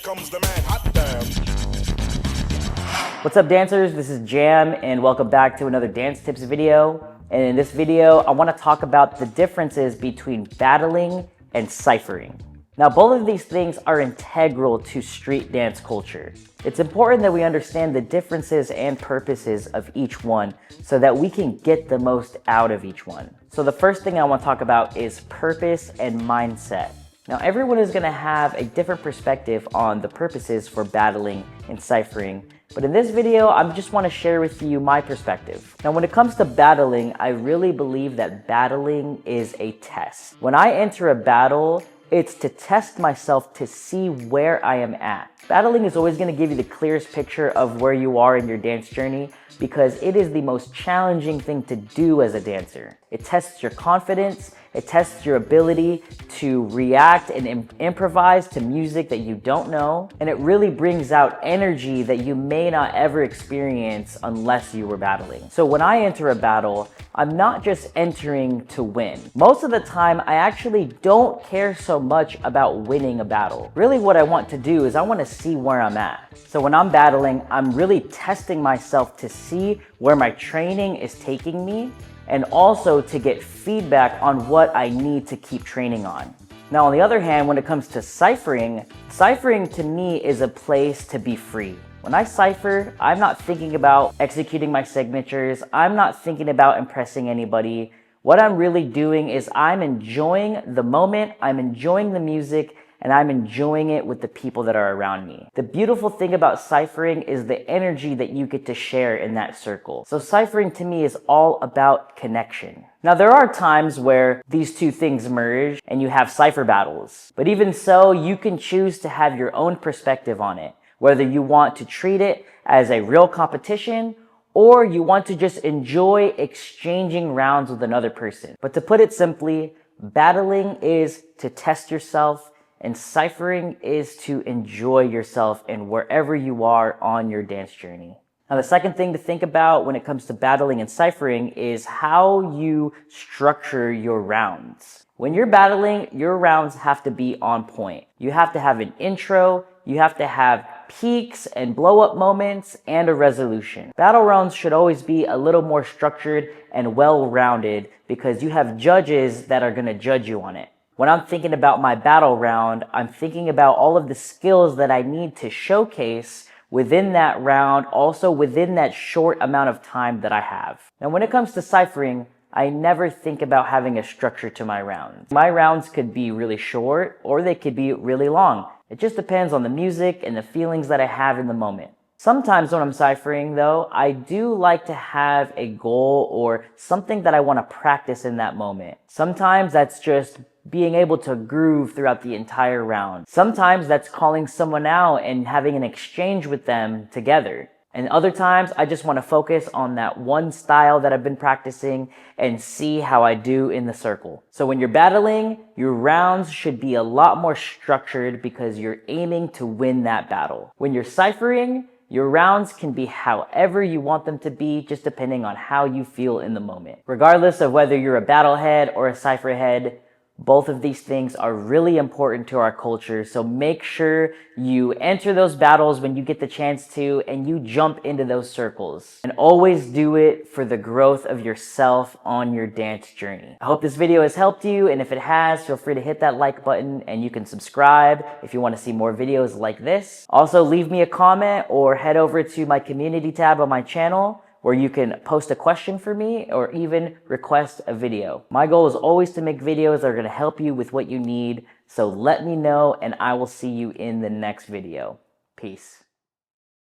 comes the man, hot damn. What's up, dancers? This is Jam, and welcome back to another dance tips video. And in this video, I want to talk about the differences between battling and ciphering. Now, both of these things are integral to street dance culture. It's important that we understand the differences and purposes of each one so that we can get the most out of each one. So the first thing I want to talk about is purpose and mindset. Now, everyone is going to have a different perspective on the purposes for battling and ciphering, but in this video, I just want to share with you my perspective. Now, when it comes to battling, I really believe that battling is a test. When I enter a battle, it's to test myself to see where I am at. Battling is always going to give you the clearest picture of where you are in your dance journey because it is the most challenging thing to do as a dancer. It tests your confidence, it tests your ability to react and improvise to music that you don't know, and it really brings out energy that you may not ever experience unless you were battling. So when I enter a battle, I'm not just entering to win. Most of the time, I actually don't care so much about winning a battle. Really what I want to do is I want to see where I'm at. So when I'm battling, I'm really testing myself to see where my training is taking me and also to get feedback on what I need to keep training on. Now, on the other hand, when it comes to ciphering to me is a place to be free. When I cipher, I'm not thinking about executing my signatures. I'm not thinking about impressing anybody. What I'm really doing is I'm enjoying the moment, I'm enjoying the music, and I'm enjoying it with the people that are around me. The beautiful thing about ciphering is the energy that you get to share in that circle. So ciphering to me is all about connection. Now, there are times where these two things merge and you have cipher battles. But even so, you can choose to have your own perspective on it, whether you want to treat it as a real competition or you want to just enjoy exchanging rounds with another person. But to put it simply, battling is to test yourself, and ciphering is to enjoy yourself and wherever you are on your dance journey. Now, the second thing to think about when it comes to battling and ciphering is how you structure your rounds. When you're battling, your rounds have to be on point. You have to have an intro, you have to have peaks and blow-up moments, and a resolution. Battle rounds should always be a little more structured and well-rounded because you have judges that are going to judge you on it. When I'm thinking about my battle round, I'm thinking about all of the skills that I need to showcase within that round, also within that short amount of time that I have. Now, when it comes to ciphering, I never think about having a structure to my rounds. My rounds could be really short or they could be really long. It just depends on the music and the feelings that I have in the moment. Sometimes when I'm ciphering though, I do like to have a goal or something that I want to practice in that moment. Sometimes that's just being able to groove throughout the entire round. Sometimes that's calling someone out and having an exchange with them together. And other times, I just want to focus on that one style that I've been practicing and see how I do in the circle. So when you're battling, your rounds should be a lot more structured because you're aiming to win that battle. When you're ciphering, your rounds can be however you want them to be, just depending on how you feel in the moment. Regardless of whether you're a battle head or a cipher head, both of these things are really important to our culture, so make sure you enter those battles when you get the chance to and you jump into those circles. And always do it for the growth of yourself on your dance journey. I hope this video has helped you, and if it has, feel free to hit that like button and you can subscribe if you want to see more videos like this. Also, leave me a comment or head over to my community tab on my channel where you can post a question for me or even request a video. My goal is always to make videos that are going to help you with what you need. So let me know and I will see you in the next video. Peace.